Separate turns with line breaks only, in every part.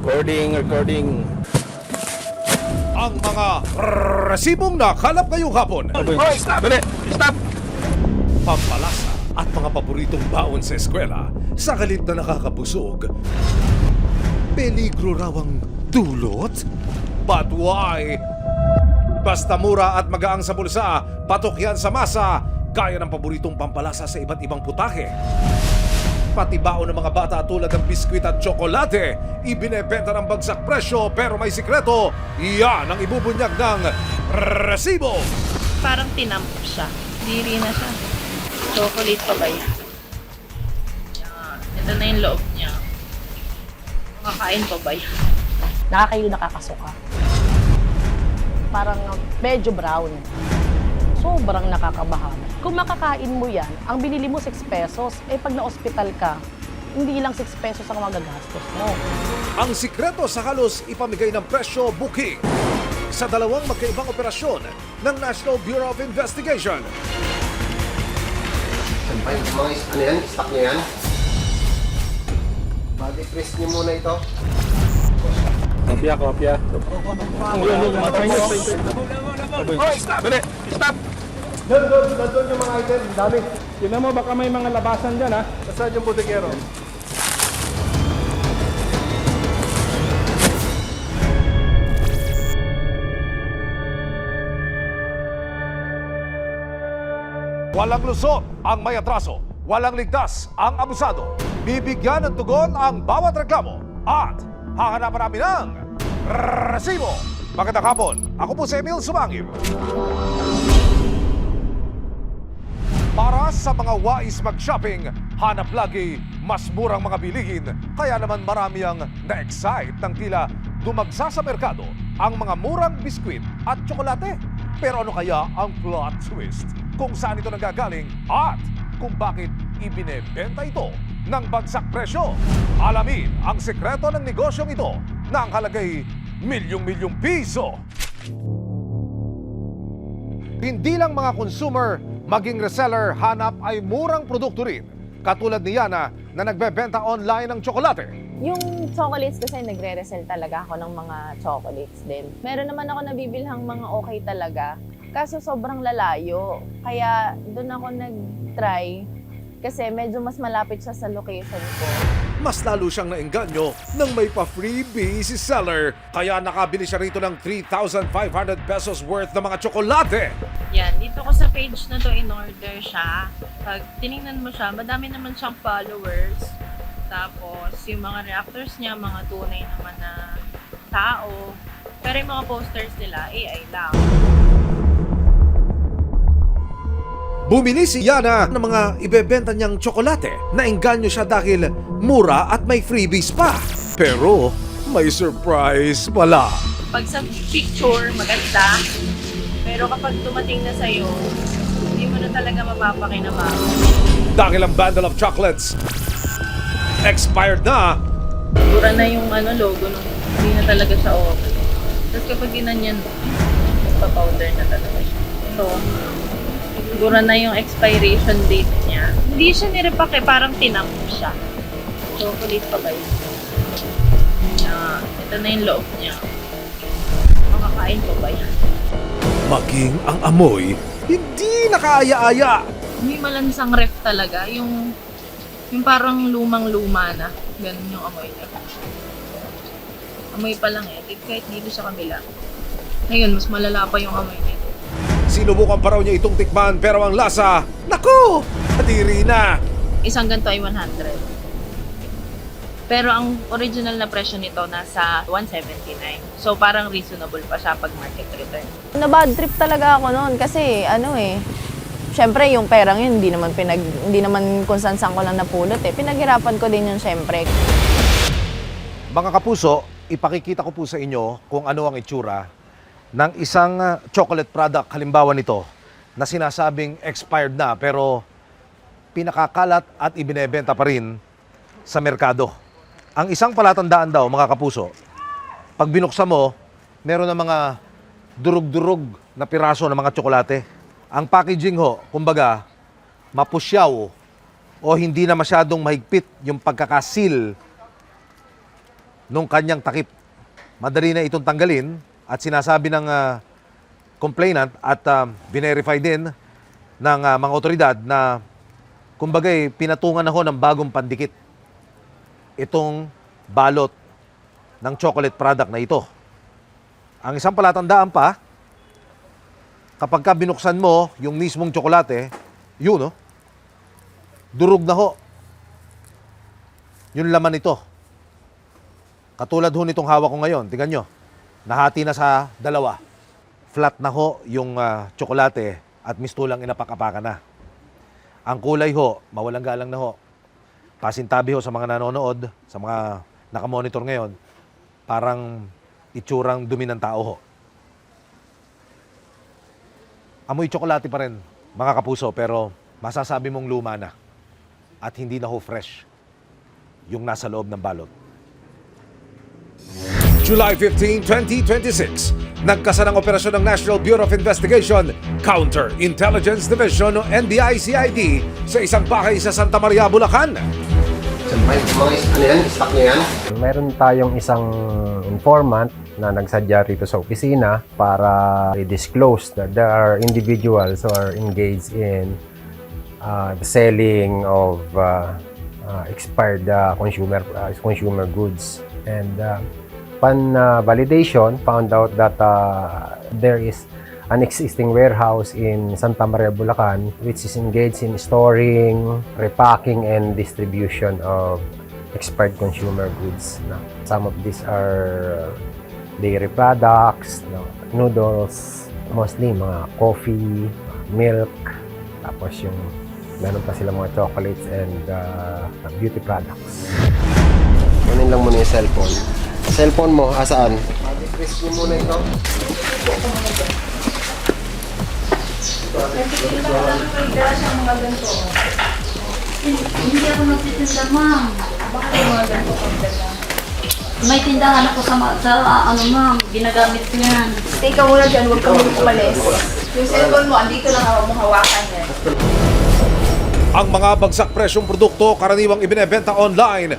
Recording.
Ang mga resibong nakalap ngayong hapon.
Hoy, stop! Stop!
Pampalasa at mga paboritong baon sa eskwela sa galit na nakakabusog. Peligro raw ang dulot? But why? Basta mura at magaang sa bulsa, patok yan sa masa, gaya ng paboritong pampalasa sa iba't ibang putahe. Pati baon ng mga bata tulad ng biskwit at tsokolate, ibinebenta ng bagsak presyo pero may sikreto, yan ang ibubunyag ng resibo.
Parang tinamp siya. Diri na siya. Chocolate pa ba yan? Yan. Ito na yung loob niya. Makakain pa ba yan?
Nakakayo, nakakasuka. Parang medyo brown. Sobrang nakakabahan. Kung makakain mo yan, ang binili mo 6 pesos, pag na-hospital ka, hindi lang 6 pesos ang magagastos mo.
Ang sikreto sa halos ipamigay ng presyo booking sa dalawang magkaibang operasyon ng National Bureau of Investigation.
Sampay, mga ano yan? Stock nyo yan? Body press nyo muna ito.
Kopya. Hoy, stop! Stop!
Doon yung mga item. Dami.
Tignan mo, baka may mga labasan dyan, ha? Saan yung putikero?
Walang lusot ang may atraso, walang ligtas ang abusado. Bibigyan ng tugon ang bawat reklamo at hahanapan namin ng resibo. Magandang hapon, ako po si Emil Sumangil. Para sa mga wais mag-shopping, hanap lagi mas murang mga bilihin. Kaya naman marami ang na-excite ng tila dumagsa sa merkado ang mga murang biskwit at tsokolate. Pero ano kaya ang plot twist? Kung saan ito nanggagaling at kung bakit ibinebenta ito ng bagsak presyo? Alamin ang sekreto ng negosyong ito na ang halagay milyong-milyong piso. Hindi lang mga consumer, maging reseller hanap ay murang produkto rin. Katulad ni Yana na nagbebenta online ng tsokolate.
Yung chocolates kasi nagre-resell talaga ako ng mga chocolates din. Meron naman ako nabibilhang mga okay talaga. Kaso sobrang lalayo. Kaya doon ako nag-try kasi medyo mas malapit siya sa location ko.
Mas lalo siyang naengganyo nang may pa-freebie si seller. Kaya nakabili siya rito ng 3,500 pesos worth ng mga tsokolate.
Yan, dito ko sa page na to in-order siya. Pag tinignan mo siya, madami naman siyang followers. Tapos yung mga reactors niya, mga tunay naman na tao. Pero yung mga posters nila, AI lang.
Bumili si Yana ng mga ibebenta niyang tsokolate. Naengganyo siya dahil mura at may freebies pa. Pero may surprise pala.
Pag sa picture, maganda. Pero kapag dumating na sa'yo, hindi mo na talaga mapapakinabangan.
Dahil ang bundle of chocolates expired na.
Dura na yung logo nung hindi na talaga siya okay. Tapos kapag ginanyan, magpa-powder na talaga siya. So, dura na yung expiration date niya. Hindi siya nirepack parang tinamp siya. Chocolate pa ba yun? Yan. Ito na yung loob niya. Makakain pa ba yan?
Maging ang amoy, hindi nakaaya-aya.
May malansang ref talaga. Yung parang lumang-luma na. Ganun yung amoy niya. Amoy pa lang kahit dito sa kabila. Ngayon, mas malala pa yung amoy nito.
Sinubukan pa raw niya itong tikman pero ang lasa, naku, kadiri na.
Isang ganito ay 100. Pero ang original na presyo nito nasa 179. So parang reasonable pa siya pag market return.
Na-bad trip talaga ako noon kasi syempre yung perang yun, hindi naman kung saan ko lang napulot Pinaghirapan ko din yun syempre.
Mga kapuso, ipakikita ko po sa inyo kung ano ang itsura ng isang chocolate product, halimbawa nito, na sinasabing expired na pero pinakakalat at ibinebenta pa rin sa merkado. Ang isang palatandaan daw, mga kapuso, pag binuksan mo, meron na mga durug-durug na piraso ng mga tsokolate. Ang packaging ho, kumbaga, mapusyaw o hindi na masyadong mahigpit yung pagkakasil nung kanyang takip. Madali na itong tanggalin at sinasabi ng complainant at verify din ng mga otoridad na kumbagay pinatungan ako ng bagong pandikit itong balot ng chocolate product na ito. Ang isang palatandaan pa, kapag ka binuksan mo yung mismong tsokolate, yun, no? Durog na ho. Yung laman nito. Katulad ho nitong hawak ko ngayon, tingnan nyo. Nahati na sa dalawa. Flat na ho yung tsokolate at mistulang inapak-apakan na. Ang kulay ho, mawalang galang na ho. Pasintabi ho sa mga nanonood, sa mga nakamonitor ngayon, parang itsurang dumi ng tao ho. Amoy tsokolate pa rin, mga kapuso, pero masasabi mong luma na at hindi na ho fresh yung nasa loob ng balot.
July 15, 2026, nagkasa ng operasyon ng National Bureau of Investigation Counter-Intelligence Division o NBI-CID sa isang bahay sa Santa Maria, Bulacan.
Stock niya yan?
Meron tayong isang informant na nagsadya rito sa opisina para i-disclose that there are individuals who are engaged in the selling of expired consumer goods. And upon validation, found out that there is an existing warehouse in Santa Maria, Bulacan, which is engaged in storing, repacking, and distribution of expired consumer goods. Some of these are dairy products, noodles, mostly mga coffee, milk, tapos yung meron pa sila mga chocolates and beauty products.
Kunin lang muna yung cellphone. Cellphone mo, asaan? Press niyo muna ito.
Hindi ako magtitinda, ma'am. Bakit yung mga ganito pagdala? May tindahan ako sa ano, ma'am. Ginagamit ko yan.
Stay ka muna dyan, huwag ka muna umalis. Yung cellphone mo, andito lang ako mong hawakan yan.
Ang mga bagsak presyong produkto karaniwang ibinebenta online,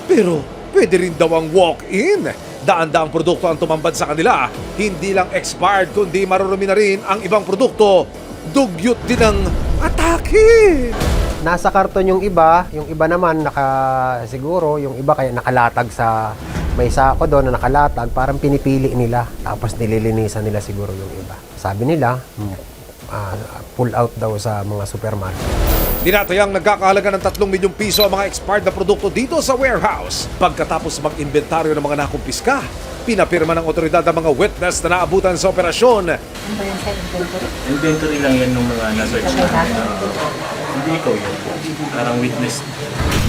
pero pwede rin daw ang walk-in. Daan-daang produkto ang tumambad sa kanila. Hindi lang expired, kundi marurumi na rin ang ibang produkto. Dugyot din ang atake.
Nasa karton yung iba naman nakasiguro, yung iba kaya nakalatag sa may sako doon na nakalatag, parang pinipili nila. Tapos nililinisan nila siguro yung iba. Sabi nila, pull out daw sa mga supermarket.
Dinatayang nagkakahalaga ng 3 milyong piso ang mga expired na produkto dito sa warehouse. Pagkatapos mag-inventaryo ng mga nakumpiska, pinapirma ng otoridad ang mga witness na naabutan sa operasyon.
Inventory lang yan ng mga na-search namin. Hindi ikaw yun. Parang witness.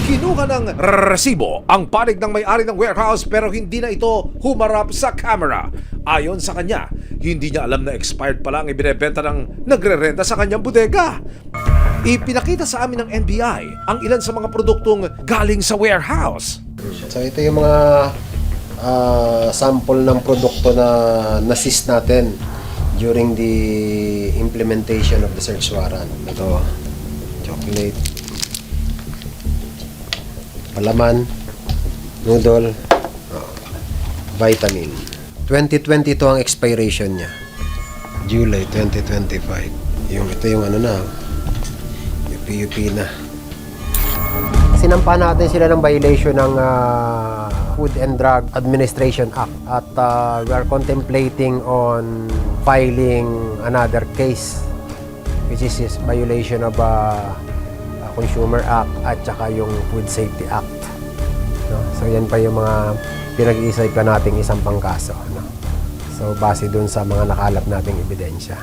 Kinuha ng resibo ang panig ng may-ari ng warehouse pero hindi na ito humarap sa camera. Ayon sa kanya, hindi niya alam na expired pa lang ibinebenta ng nagre-renta sa kanyang bodega. Ipinakita sa amin ng NBI ang ilan sa mga produktong galing sa warehouse.
So ito yung mga sample ng produkto na na-seize natin during the implementation of the search warrant. Ito, chocolate, palaman, noodle, vitamin. 2022 ang expiration niya. July 2025. Ito yung ano na, UP na.
Sinampa natin sila ng violation ng Food and Drug Administration Act at we are contemplating on filing another case which is violation of Consumer Act at saka yung Food Safety Act. No? So yan pa yung mga pinag-iisay pa nating isang pangkaso. No? So base dun sa mga nakalap nating ebidensya.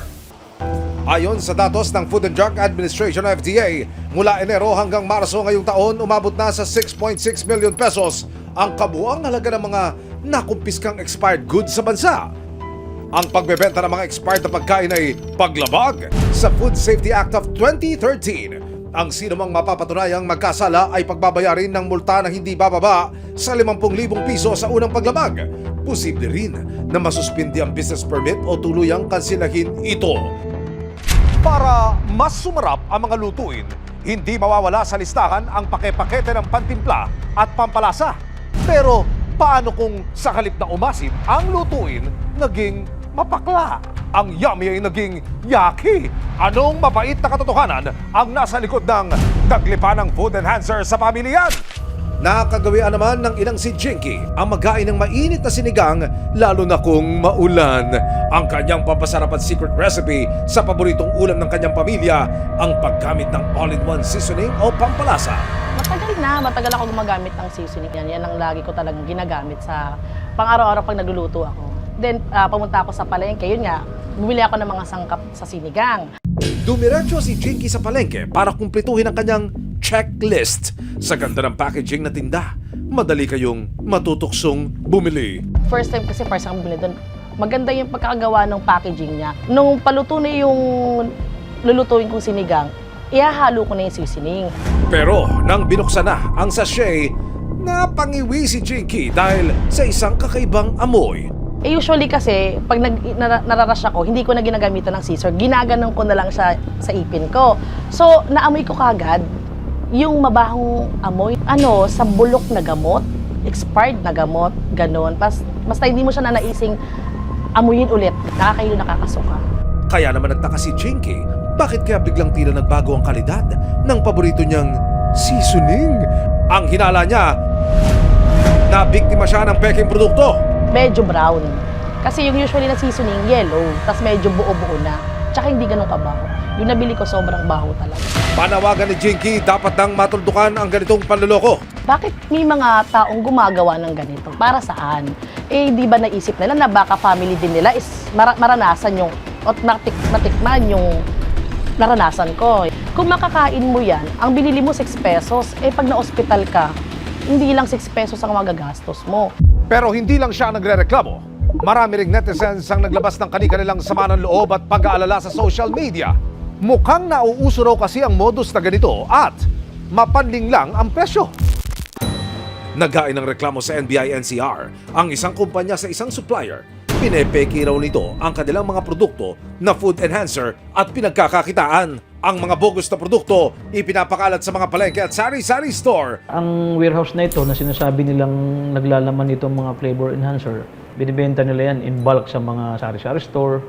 Ayon sa datos ng Food and Drug Administration o FDA, mula Enero hanggang Marso ngayong taon, umabot na sa 6.6 million pesos ang kabuuang halaga ng mga nakumpiskang expired goods sa bansa. Ang pagbebenta ng mga expired na pagkain ay paglabag sa Food Safety Act of 2013. Ang sino mang mapapatunayang magkasala ay pagbabayarin ng multa na hindi bababa sa 50,000 piso sa unang paglabag. Posible rin na masuspindi ang business permit o tuluyang kansilahin ito. Para mas sumarap ang mga lutuin, hindi mawawala sa listahan ang pake-pakete ng pantimpla at pampalasa. Pero Paano kung sa halip na umasim ang lutuin, naging mapakla? Ang yummy ay naging yaki? Anong mabait na katotohanan ang nasa likod ng taglipanang food enhancer sa pamilyan? Nakagawian naman ng inang si Jinky ang magkain ng mainit na sinigang lalo na kung maulan. Ang kanyang pampasarap at secret recipe sa paboritong ulam ng kanyang pamilya ang paggamit ng all-in-one seasoning o pampalasa.
Matagal ako gumagamit ng seasoning yan. Yan ang lagi ko talagang ginagamit sa pang-araw-araw pag nagluluto ako. Then, pumunta ako sa palengke. Yun nga, bumili ako ng mga sangkap sa sinigang.
Dumiretso si Jinky sa palengke para kumpletuhin ang kanyang checklist. Sa ganda ng packaging na tinda, madali kayong matutuksong bumili.
First time kasi first time bumili doon. Maganda yung pagkakagawa ng packaging niya. Nung paluto na yung lulutuin kong sinigang, ihahalo ko na yung seasoning.
Pero nang binuksan na ang sachet, napangiwi si Jinky dahil sa isang kakaibang amoy.
Usually kasi, pag nararush ako, hindi ko na ginagamitan ng scissor. Ginaganon ko na lang sa ipin ko. So, naamoy ko kagad yung mabahong amoy. Sa bulok na gamot, expired na gamot, ganon. Basta hindi mo siya nanaising amuyin ulit. Nakakailo, nakakasuka.
Kaya naman nagtaka si Jinky, bakit kaya biglang tila nagbago ang kalidad ng paborito niyang seasoning? Ang hinala niya, nabiktima siya ng peking produkto.
Medyo brown. Kasi yung usually na seasoning, yellow. Tapos medyo buo-buo na. Tsaka hindi ganun kabaho. Yung nabili ko, sobrang baho talaga.
Panawagan ni Jinky, dapat nang matuldukan ang ganitong panloloko.
Bakit may mga taong gumagawa ng ganito? Para saan? Di ba naisip nila na baka family din nila is maranasan yung, at matikman yung naranasan ko. Kung makakain mo yan, ang binili mo 6 pesos, pag na-hospital ka, hindi lang 6 pesos ang magagastos mo.
Pero hindi lang siya nagrereklamo. Marami ring netizens ang naglabas ng kani-kanilang sama ng loob at pag-aalala sa social media. Mukhang nauuso raw kasi ang modus na ganito at mapanling lang ang presyo. Naghain ng reklamo sa NBI-NCR ang isang kumpanya sa isang supplier. Pinepeki raw nito ang kanilang mga produkto na food enhancer at pinagkakakitaan. Ang mga bogus na produkto ipinapakalat sa mga palengke at sari-sari store.
Ang warehouse na ito na sinasabi nilang naglalaman nitong mga flavor enhancer, binibenta nila yan in bulk sa mga sari-sari store.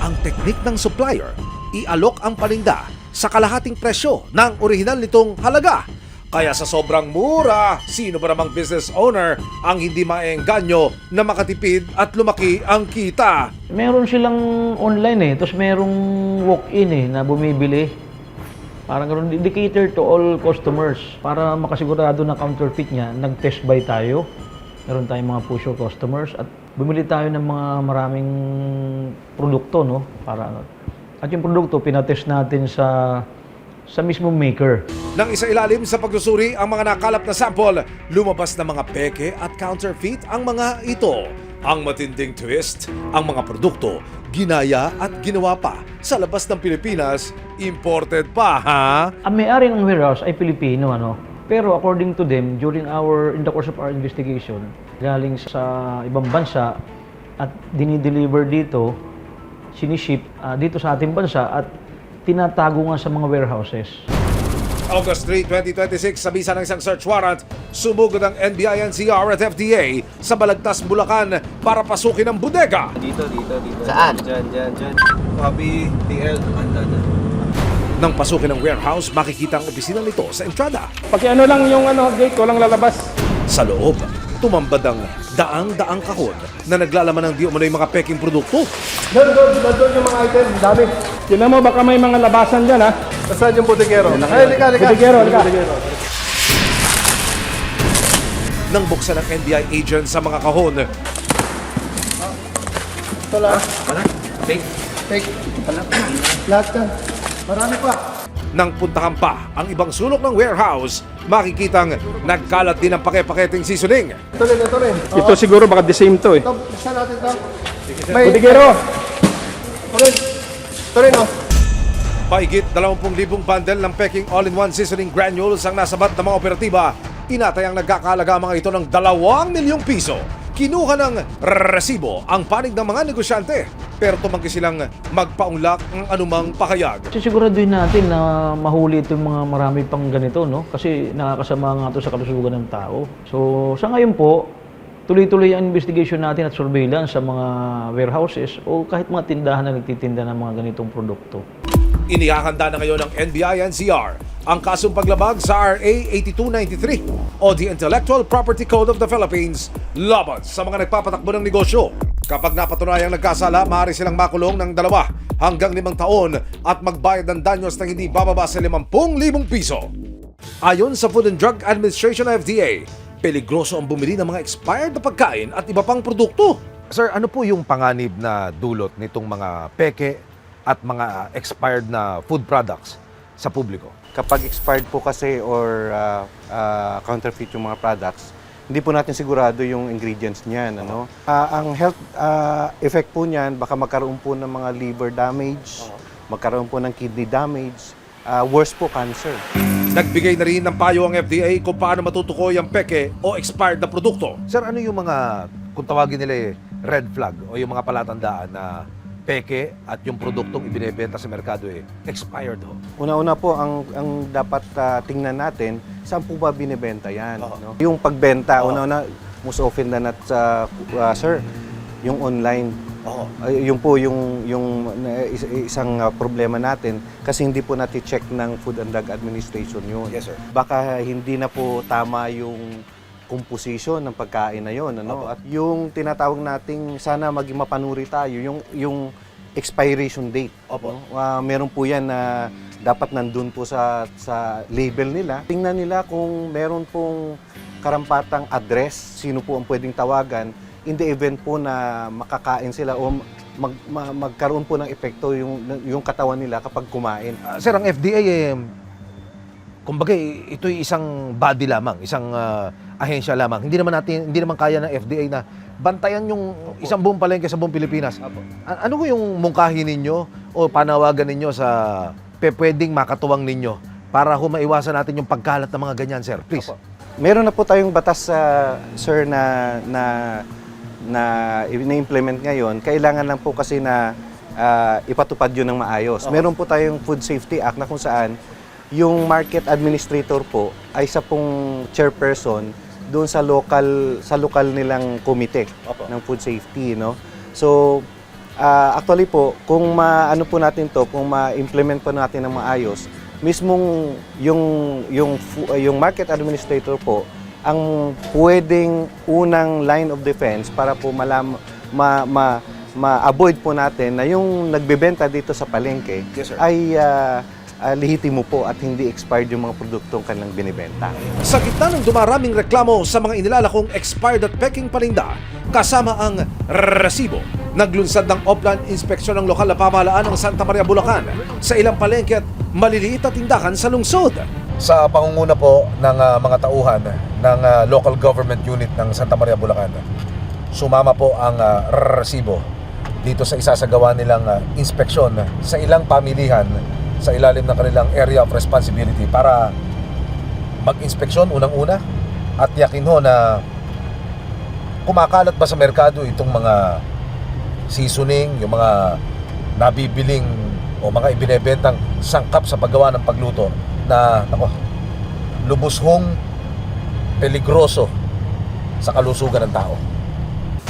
Ang teknik ng supplier, ialok ang paninda sa kalahating presyo ng orihinal nitong halaga. Kaya sa sobrang mura, sino ba namang business owner ang hindi maengganyo na makatipid at lumaki ang kita?
Meron silang online tapos merong walk-in na bumibili. Parang ganoon, indicator to all customers. Para makasigurado na counterfeit niya, nag-test buy tayo. Meron tayong mga pusher customers at bumili tayo ng mga maraming produkto, no? At yung produkto, pinatest natin sa mismong maker.
Nang isa ilalim sa pagsusuri ang mga nakalap na sample, lumabas na mga peke at counterfeit ang mga ito. Ang matinding twist, ang mga produkto, ginaya at ginawa pa sa labas ng Pilipinas, imported pa, ha?
Ang may-ari ng warehouse ay Pilipino, Pero according to them, in the course of our investigation, galing sa ibang bansa at dinideliver dito, siniship dito sa ating bansa at tinatago nga sa mga warehouses.
August 3, 2026, sa bisa ng isang search warrant, sumugod ang NBI-NCR at FDA sa Balagtas, Bulacan para pasukin ang bodega.
Dito.
Saan?
Diyan. Copy, TL,
Nang pasukin ang warehouse, makikita ang opisina nito sa entrada.
Pakiano lang yung gate ko lang lalabas.
Sa loob, tumambad ang daang-daang kahon na naglalaman ng di umano'y mga peking produkto.
Doon yung mga item, dami. Tignan mo, baka may mga labasan dyan, ha? Nasaan yung bodeguero? Lika. Bodeguero.
Nang buksan ng NBI agent sa mga kahon,
Ito lang. Fake. Lahat yan. Marami pa.
nang puntahan pa ang ibang sulok ng warehouse, makikitang nagkalat din ang pake-paketing seasoning.
Ito rin. Ito siguro baka the same to eh. Ito, isa natin ito. Bodeguero. Ito rin, oh.
Paigit 20,000 bundle ng peking all-in-one seasoning granules ang nasabat ng mga operatiba. Tinatayang nagkakalaga mga ito ng 2 milyong piso. Kinuha ng resibo ang panig ng mga negosyante, pero tumanggi silang magpaunlak ang anumang pahayag.
Sisiguraduhin natin na mahuli itong mga marami pang ganito, no? Kasi nakakasama nga ito sa kalusugan ng tao. So, sa ngayon po, tuloy-tuloy ang investigation natin at surveillance sa mga warehouses o kahit mga tindahan na nagtitinda ng mga ganitong produkto.
Inihahanda na ngayon ng NBI-NCR ang kasong paglabag sa RA 8293 o the Intellectual Property Code of the Philippines laban sa mga nagpapatakbo ng negosyo. Kapag napatunayang nagkasala, maaari silang makulong ng 2 hanggang 5 taon at magbayad ng danyos na hindi bababa sa 50,000 piso. Ayon sa Food and Drug Administration FDA, peligroso ang bumili ng mga expired na pagkain at iba pang produkto.
Sir, ano po yung panganib na dulot nitong mga peke at mga expired na food products sa publiko?
Kapag expired po kasi or counterfeit yung mga products, hindi po natin sigurado yung ingredients niyan. Ano? Ang health effect po niyan, baka magkaroon po ng mga liver damage, magkaroon po ng kidney damage, worse po, cancer.
Nagbigay na rin ng payo ang FDA kung paano matutukoy ang peke o expired na produkto.
Sir, ano yung mga, kung tawagin nila red flag o yung mga palatandaan na peke at yung produktong ibinebenta sa merkado expired ho?
Una-una po, ang dapat tingnan natin, saan po ba binibenta yan? No? Yung pagbenta, una-una, most often na sir, yung online. Yung po yung isang problema natin kasi hindi po natin check ng Food and Drug Administration yun.
Yes, sir.
Baka hindi na po tama yung composition ng pagkain na yun. Ano? At yung tinatawag nating sana maging mapanuri tayo, yung expiration date. No? Meron po yan na dapat nandun po sa label nila. Tingnan nila kung meron pong karampatang address, sino po ang pwedeng tawagan in the event po na makakain sila o magkaroon po ng epekto yung katawan nila kapag kumain.
Sir, ang FDA kumbaga ito'y isang body lamang, isang ahensya lamang. Hindi naman kaya ng FDA na bantayan yung isang buong palengke sa buong Pilipinas. Ano ko yung mungkahi ninyo o panawagan ninyo sa pwedeng makatuwang ninyo para maiwasan natin yung pagkalat ng mga ganyan, sir? Please.
Meron na po tayong batas, sir, na implement ngayon. Kailangan lang po kasi na ipatupad yun ng maayos. Meron po tayong Food Safety Act na kung saan yung market administrator po ay isa pong chairperson doon sa lokal nilang komite ng food safety, no? So actually po, kung maano po natin to, kung ma-implement po natin ng maayos, mismong yung market administrator po ang pwedeng unang line of defense para po ma-avoid po natin na yung nagbebenta dito sa palengke ay lehitimo po at hindi expired yung mga produktong kanilang binibenta.
Sa gitna ng dumaraming reklamo sa mga inilalakong expired at peking paninda, kasama ang resibo, naglunsad ng offline inspeksyon ng lokal na pamahalaan ng Santa Maria, Bulacan sa ilang palengke at maliliit na tindahan sa lungsod.
Sa pangunguna po ng mga tauhan ng local government unit ng Santa Maria, Bulacan, sumama po ang resibo dito sa isasagawa nilang inspeksyon sa ilang pamilihan sa ilalim ng kanilang area of responsibility para mag-inspeksyon unang-una at yakin ho na kumakalat ba sa merkado itong mga seasoning, yung mga nabibiling o mga ibinebentang sangkap sa paggawa ng pagluto na lubos hong peligroso sa kalusugan ng tao.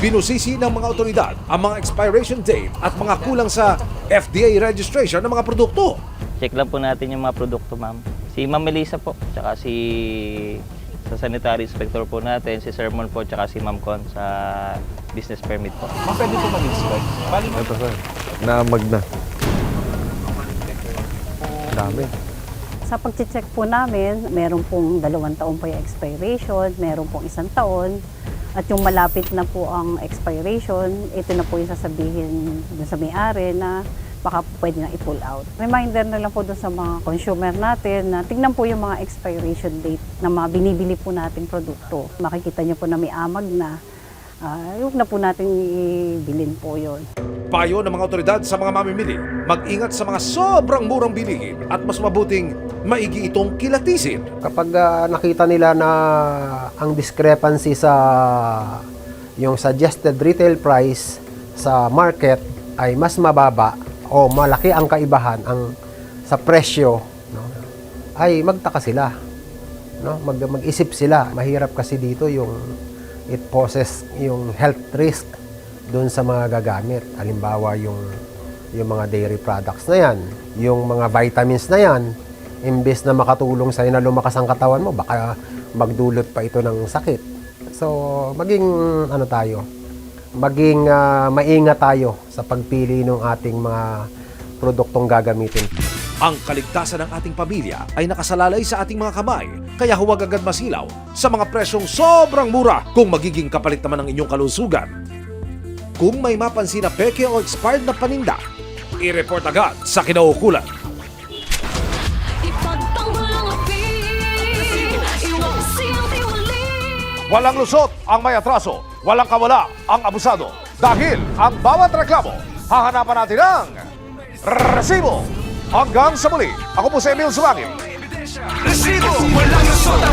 Binusisi ng mga otoridad ang mga expiration date at mga kulang sa FDA registration ng mga produkto.
Check lang po natin yung mga produkto, ma'am. Si Ma'am Melissa po, tsaka sa sanitary inspector po natin, si Sir Mon po, tsaka si Ma'am Con sa business permit po.
Pwede po mag-inspect?
Ito sir, naamag na. Dami.
Sa pag-check po namin, meron pong 2 taon po yung expiration, meron pong 1 taon, at yung malapit na po ang expiration, ito na po yung sasabihin dun sa may-ari na baka pwede na i-pull out. Reminder na lang po dun sa mga consumer natin na tignan po yung mga expiration date na mga binibili po nating produkto. Makikita nyo po na may amag na, huwag na po natin ibilin po yon.
Payo ng mga otoridad sa mga mamimili, mag-ingat sa mga sobrang murang bilihin at mas mabuting maigi itong kilatisin.
Kapag nakita nila na ang discrepancy sa yung suggested retail price sa market ay mas mababa o malaki ang kaibahan sa presyo, no, ay magtaka sila, no? Mag-isip sila. Mahirap kasi dito yung it poses yung health risk doon sa mga gagamit. Halimbawa yung mga dairy products na yan, yung mga vitamins na yan, imbes na makatulong sa'yo na lumakas ang katawan mo, baka magdulot pa ito ng sakit. So, maging maingat tayo sa pagpili ng ating mga produktong gagamitin.
Ang kaligtasan ng ating pamilya ay nakasalalay sa ating mga kamay, kaya huwag agad masilaw sa mga presyong sobrang mura kung magiging kapalit naman ng inyong kalusugan. Kung may mapansin na peke o expired na paninda, i-report agad sa kinaukulan. Walang lusot ang may atraso, walang kawala ang abusado. Dahil ang bawat reklamo, hahanapan natin ng resibo. Hanggang sa muli, ako po si Emil Sumangil.
Resibo, walang lusot ang